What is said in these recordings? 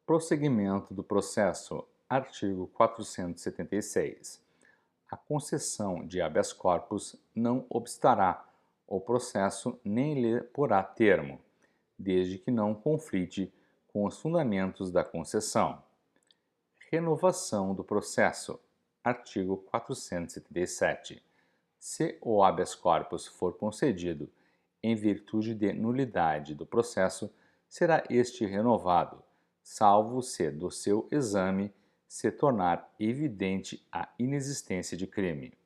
Prosseguimento do processo. Artigo 476. A concessão de habeas corpus não obstará o processo nem lhe porá termo, desde que não conflite com os fundamentos da concessão. Renovação do processo. Artigo 477. Se o habeas corpus for concedido em virtude de nulidade do processo, será este renovado, salvo se do seu exame se tornar evidente a inexistência de crime.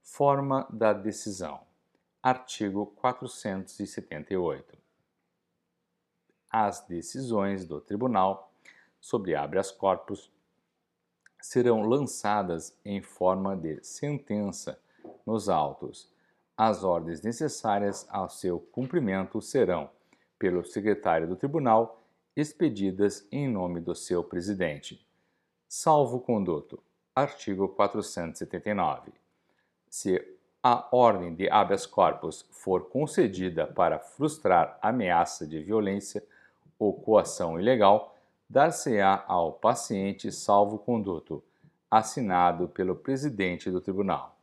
Forma da decisão. Artigo 478. As decisões do Tribunal sobre habeas corpus serão lançadas em forma de sentença nos autos. As ordens necessárias ao seu cumprimento serão, pelo secretário do Tribunal, expedidas em nome do seu presidente. Salvo-conduto. Artigo 479. Se a ordem de habeas corpus for concedida para frustrar ameaça de violência ou coação ilegal, dar-se-á ao paciente salvo-conduto, assinado pelo presidente do tribunal.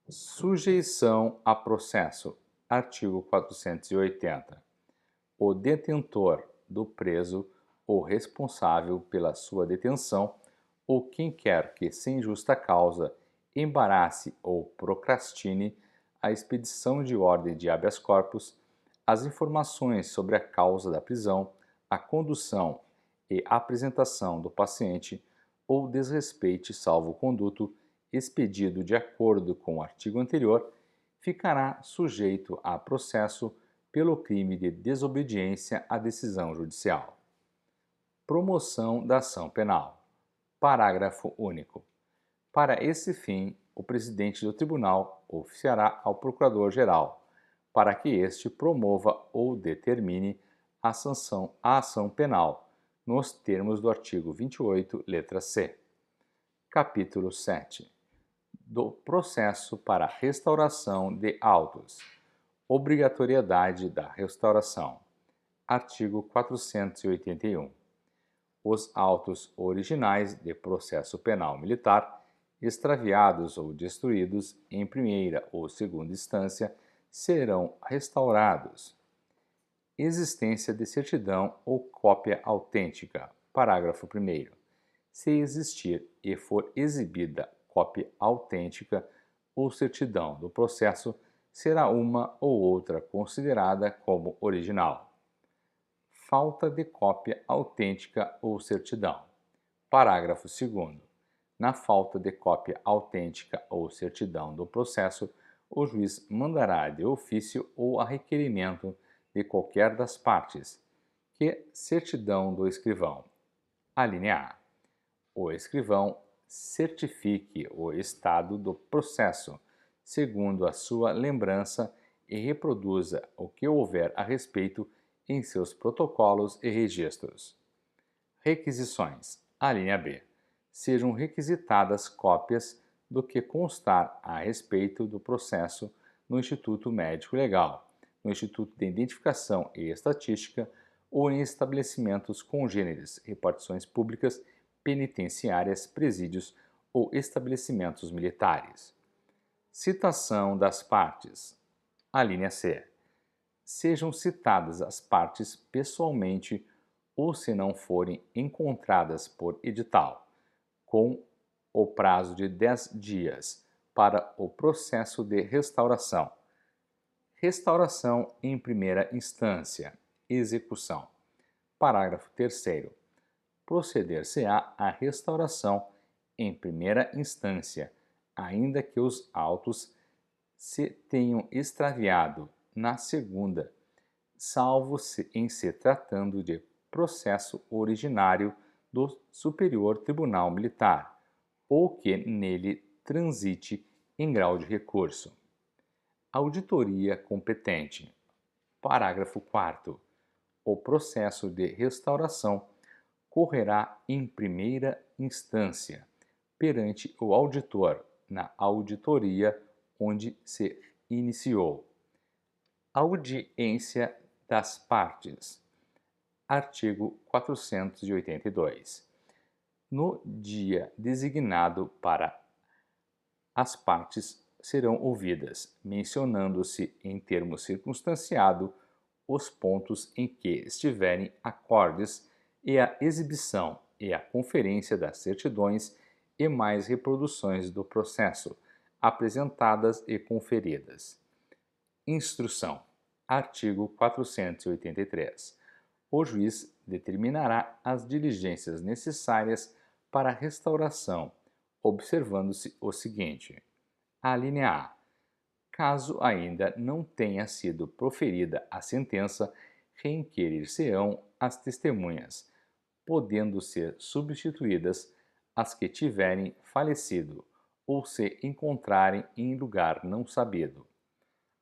Sujeição a processo. Artigo 480. O detentor do preso ou responsável pela sua detenção, ou quem quer que, sem justa causa, embarace ou procrastine a expedição de ordem de habeas corpus, as informações sobre a causa da prisão, a condução e apresentação do paciente ou desrespeite salvo-conduto expedido de acordo com o artigo anterior, ficará sujeito a processo pelo crime de desobediência à decisão judicial. Promoção da ação penal. Parágrafo único. Para esse fim, o presidente do tribunal oficiará ao procurador-geral, para que este promova ou determine a sanção à ação penal, nos termos do artigo 28, letra C. Capítulo 7. Do processo para restauração de autos. Obrigatoriedade da restauração. Artigo 481. Os autos originais de processo penal militar, extraviados ou destruídos em primeira ou segunda instância, serão restaurados. Existência de certidão ou cópia autêntica. Parágrafo 1º. Se existir e for exibida cópia autêntica ou certidão do processo, será uma ou outra considerada como original. Falta de cópia autêntica ou certidão. Parágrafo 2º. Na falta de cópia autêntica ou certidão do processo, o juiz mandará de ofício ou a requerimento de qualquer das partes, que certidão do escrivão. Alínea A. O escrivão certifique o estado do processo, segundo a sua lembrança, e reproduza o que houver a respeito em seus protocolos e registros. Requisições. Alínea B. Sejam requisitadas cópias do que constar a respeito do processo no Instituto Médico Legal, no Instituto de Identificação e Estatística ou em estabelecimentos congêneres, repartições públicas, penitenciárias, presídios ou estabelecimentos militares. Citação das partes. Alínea C. Sejam citadas as partes pessoalmente ou se não forem encontradas por edital, com o prazo de 10 dias para o processo de restauração. Restauração em primeira instância. Execução. Parágrafo 3º. Proceder-se-á à restauração em primeira instância, ainda que os autos se tenham extraviado na segunda, salvo se em se tratando de processo originário do Superior Tribunal Militar, ou que nele transite em grau de recurso. Auditoria competente. Parágrafo 4º. O processo de restauração correrá em primeira instância perante o auditor na auditoria onde se iniciou. Audiência das partes. Artigo 482. No dia designado para as partes serão ouvidas, mencionando-se em termo circunstanciado os pontos em que estiverem acordes e a exibição e a conferência das certidões e mais reproduções do processo, apresentadas e conferidas. Instrução. Artigo 483. O juiz determinará as diligências necessárias para a restauração, observando-se o seguinte: a linha A. Caso ainda não tenha sido proferida a sentença, requerer-se-ão as testemunhas, podendo ser substituídas as que tiverem falecido ou se encontrarem em lugar não sabido.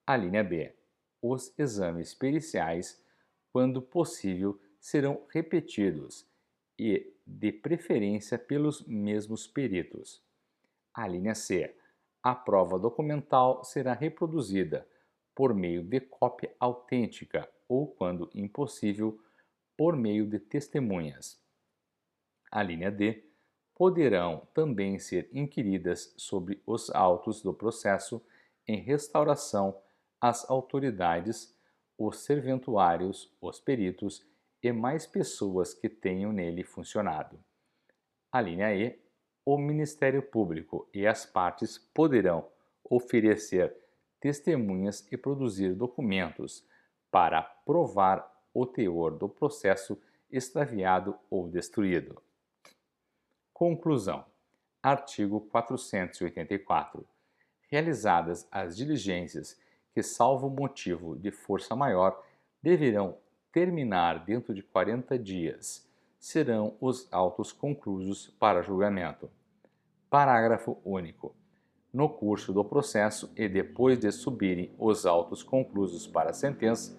A linha B. Os exames periciais, quando possível, serão repetidos e, de preferência, pelos mesmos peritos. A linha C. A prova documental será reproduzida por meio de cópia autêntica ou, quando impossível, por meio de testemunhas. A linha D. Poderão também ser inquiridas sobre os autos do processo em restauração as autoridades, os serventuários, os peritos e mais pessoas que tenham nele funcionado. A linha E. O Ministério Público e as partes poderão oferecer testemunhas e produzir documentos para provar o teor do processo extraviado ou destruído. Conclusão. Artigo 484. Realizadas as diligências que, salvo motivo de força maior, deverão terminar dentro de 40 dias, serão os autos conclusos para julgamento. Parágrafo único. No curso do processo e depois de subirem os autos conclusos para a sentença,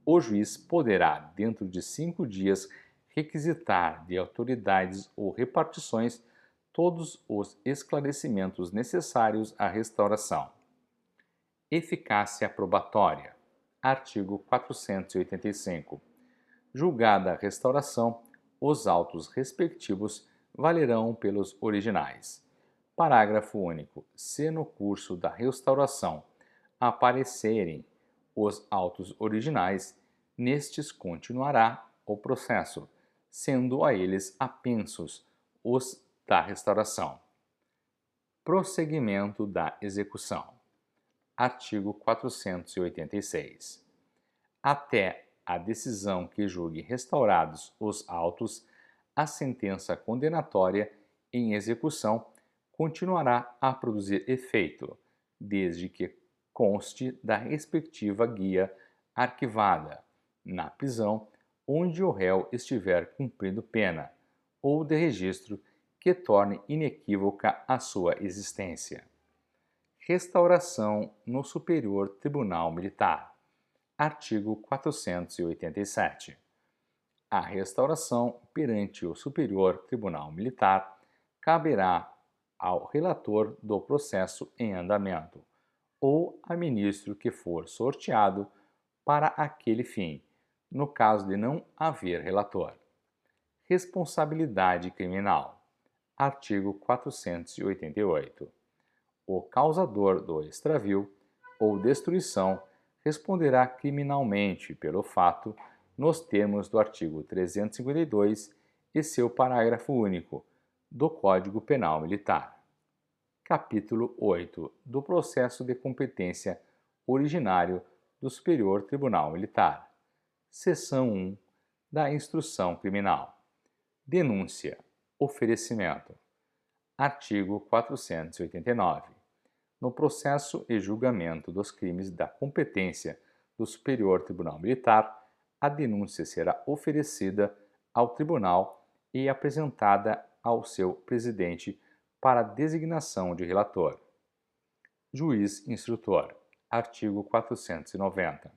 o juiz poderá, dentro de 5 dias, requisitar de autoridades ou repartições todos os esclarecimentos necessários à restauração. Eficácia probatória. Artigo 485. Julgada a restauração, os autos respectivos valerão pelos originais. Parágrafo único. Se no curso da restauração aparecerem os autos originais, nestes continuará o processo, sendo a eles apensos os da restauração. Prosseguimento da execução. Artigo 486. Até a decisão que julgue restaurados os autos, a sentença condenatória em execução continuará a produzir efeito, desde que conste da respectiva guia arquivada, na prisão onde o réu estiver cumprindo pena, ou de registro que torne inequívoca a sua existência. Restauração no Superior Tribunal Militar. Artigo 487. A restauração perante o Superior Tribunal Militar caberá ao relator do processo em andamento ou a ministro que for sorteado para aquele fim, no caso de não haver relator. Responsabilidade criminal. Artigo 488. O causador do extravio ou destruição responderá criminalmente pelo fato nos termos do artigo 352 e seu parágrafo único do Código Penal Militar. Capítulo 8 do Processo de Competência Originário do Superior Tribunal Militar. Seção 1 da Instrução Criminal. Denúncia. Oferecimento. Artigo 489. No processo e julgamento dos crimes da competência do Superior Tribunal Militar, a denúncia será oferecida ao tribunal e apresentada ao seu presidente para designação de relator. Juiz instrutor. Artigo 490.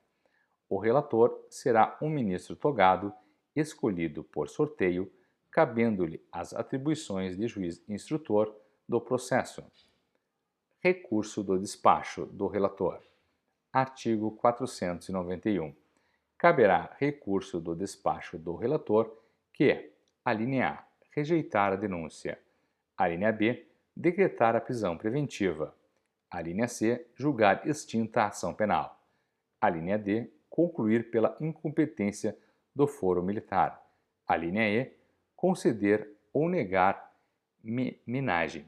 O relator será um ministro togado, escolhido por sorteio, cabendo-lhe as atribuições de juiz instrutor do processo. Recurso do despacho do relator. Artigo 491. caberá recurso do despacho do relator, que é: a linha A, rejeitar a denúncia; a linha B, decretar a prisão preventiva; a linha C, julgar extinta a ação penal; a linha D, concluir pela incompetência do foro militar; a linha E, conceder ou negar minagem.